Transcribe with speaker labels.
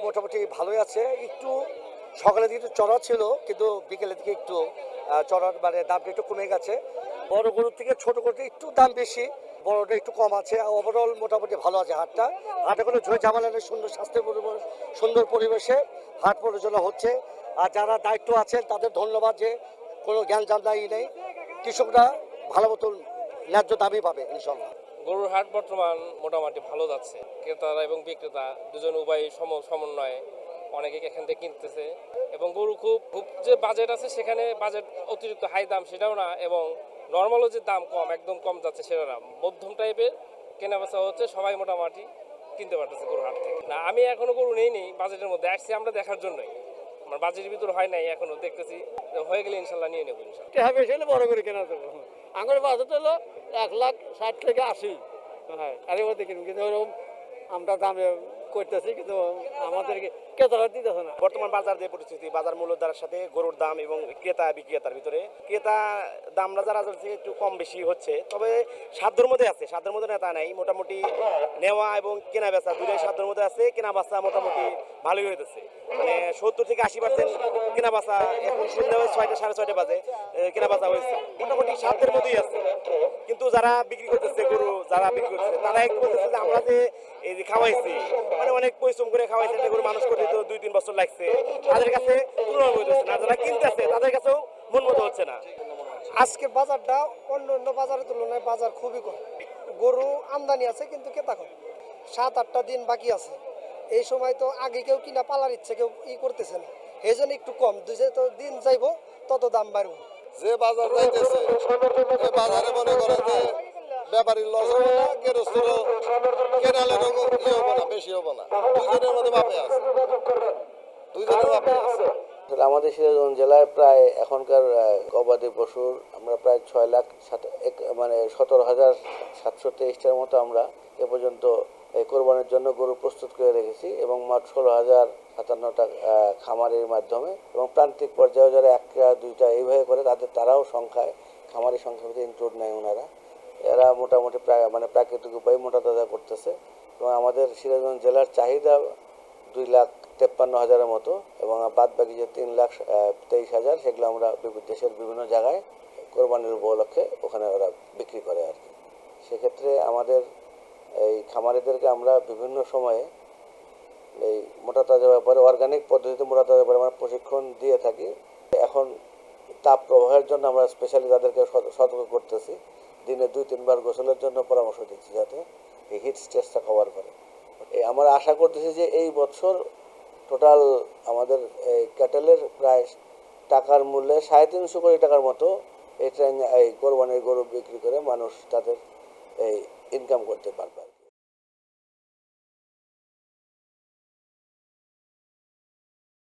Speaker 1: মোটামুটি ভালোই আছে। একটু সকালের দিকে একটু চড়া ছিল, কিন্তু বিকেলের দিকে একটু চড়ার মানে দামটা একটু কমে গেছে। বড় গরুর থেকে ছোট গরুতে একটু দাম বেশি, বড়টা একটু কম আছে। ওভারঅল মোটামুটি ভালো আছে হাটটা। হাটে কোনো ঝুঁই ঝামেলা নেই, সুন্দর সুন্দর পরিবেশে হাট পরিচালনা হচ্ছে। আর যারা দায়িত্ব আছেন তাদের ধন্যবাদ যে কোনো জ্ঞান জানদাই নেই, কৃষকরা ভালো মতন ন্যায্য দাবি পাবে ইনশাল্লাহ।
Speaker 2: গরুর হাট বর্তমান মোটামুটি ভালো যাচ্ছে। ক্রেতারা এবং বিক্রেতা দুজন উভয় সমন্বয়ে অনেকে এখান থেকে কিনতেছে এবং গরু খুব খুব যে বাজেট আছে সেখানে বাজেট অতিরিক্ত হাই দাম সেটাও না, এবং নর্মালও যে দাম কম একদম কম যাচ্ছে সেটা না, মধ্যম টাইপের কেনা বেচা হচ্ছে। সবাই মোটামুটি কিনতে পারতেছে গরুর হাট থেকে। না, আমি এখনো গরু নেই বাজেটের মধ্যে, আসছি আমরা দেখার জন্যই। আমার বাজেটের ভিতর হয় নাই এখনো, দেখতেছি হয়ে গেলে ইনশাল্লাহ নিয়ে নেবো ইনশাল্লাহ।
Speaker 3: বড় করে কেনা দেবো। আঙুর বাজেট হলো 1,60,000 থেকে 80। হ্যাঁ, আরে ও দেখি কিন্তু ওরকম আমরা দামে করতেছি, কিন্তু আমাদেরকে ক্রেতারা দিতেছে না।
Speaker 4: বর্তমান বাজার যে পরিস্থিতি, বাজার মূল্য দরের সাথে গরুর দাম এবং ক্রেতা বিক্রেতার ভিতরে ক্রেতা দামটা যারা যাচ্ছে একটু কম বেশি হচ্ছে, তবে সাধ্যের মধ্যে আছে, সাধ্যের মধ্যে নেতা নাই। মোটামুটি নেওয়া এবং কেনা বেচা দুটাই সাধ্যের মধ্যে আছে। কেনা বেচা মোটামুটি ভালোই হইতেছে, মানে 70 থেকে 80% কেনা বেচা। এখন সন্ধ্যা হয় 6টা 6:30 বাজে কেনা বেচা হয়েছে, মোটামুটি সাধ্যের মধ্যেই আছে। কিন্তু যারা বিক্রি করতেছে গরু, যারা বিক্রি করতেছে তারা একটু বলতেছে যে আমরা যে এই যে খাওয়াইছি, মানে অনেক পরিশ্রম করে খাওয়াইছে, গরু মানুষ করতে তো 2-3 বছর লাগছে, তাদের কাছে তুলনা হইতেছে না। যারা কিনতেছে তাদের কাছেও মন মতো হচ্ছে না।
Speaker 5: আজকের বাজারটা অন্য বাজারের তুলনায় বাজার খুবই কম। গরু আমদানি আছে কিন্তু ক্রেতা কম। 7-8টা দিন বাকি আছে। এই সময় তো আগে কেউ কিনা পালার ইচ্ছে কেউ করতেছে না, এই জন্য একটু কম। যত দিন যাইব তত দাম বাড়বে।
Speaker 6: যে বাজার যাইতেছে এই বাজারে মনে করেন যে ব্যাপারীর লস হবে না, গেরস্থেরও কেনালেরও ইয়ে হবো না, বেশি হবো না। দুইজনের মধ্যে মাপে আছে, দুইজনের মাপে আছে।
Speaker 7: আমাদের সিরাজগঞ্জ জেলায় প্রায় এখনকার গবাদি পশুর আমরা প্রায় 17,723টার মতো আমরা এ পর্যন্ত কোরবানির জন্য গরু প্রস্তুত করে রেখেছি, এবং মোট 16,057টা খামারের মাধ্যমে, এবং প্রান্তিক পর্যায়ে যারা 1টা 2টা এইভাবে করে তারাও সংখ্যায় খামারের সংখ্যার মধ্যে ইনক্লুড নেয় ওনারা। এরা মোটামুটি প্রাকৃতিক উপায়ে মোটা তাজা করতেছে। এবং আমাদের সিরাজগঞ্জ জেলার চাহিদা 2,53,000-এর মতো, এবং বাদ বাকি যে 3,23,000 সেগুলো আমরা দেশের বিভিন্ন জায়গায় কোরবানির উপলক্ষে ওখানে ওরা বিক্রি করে আর কি। সেক্ষেত্রে আমাদের এই খামারিদেরকে আমরা বিভিন্ন সময়ে এই মোটা তাজা ব্যাপারে অর্গানিক পদ্ধতিতে মোটা তাজা ব্যাপারে আমরা প্রশিক্ষণ দিয়ে থাকি। এখন তাপ প্রবাহের জন্য আমরা স্পেশালি তাদেরকে সতর্ক করতেছি, দিনে 2-3 বার গোসলের জন্য পরামর্শ দিচ্ছি যাতে এই হিট স্ট্রেসটা কভার করে। আমরা আশা করতেছি যে এই বছর টোটাল আমাদের এই ক্যাটেলের প্রায় টাকার মূল্যে 350 কোটি টাকার মতো এই কোরবানির গরু বিক্রি করে মানুষ তাদের এই ইনকাম করতে পারবে।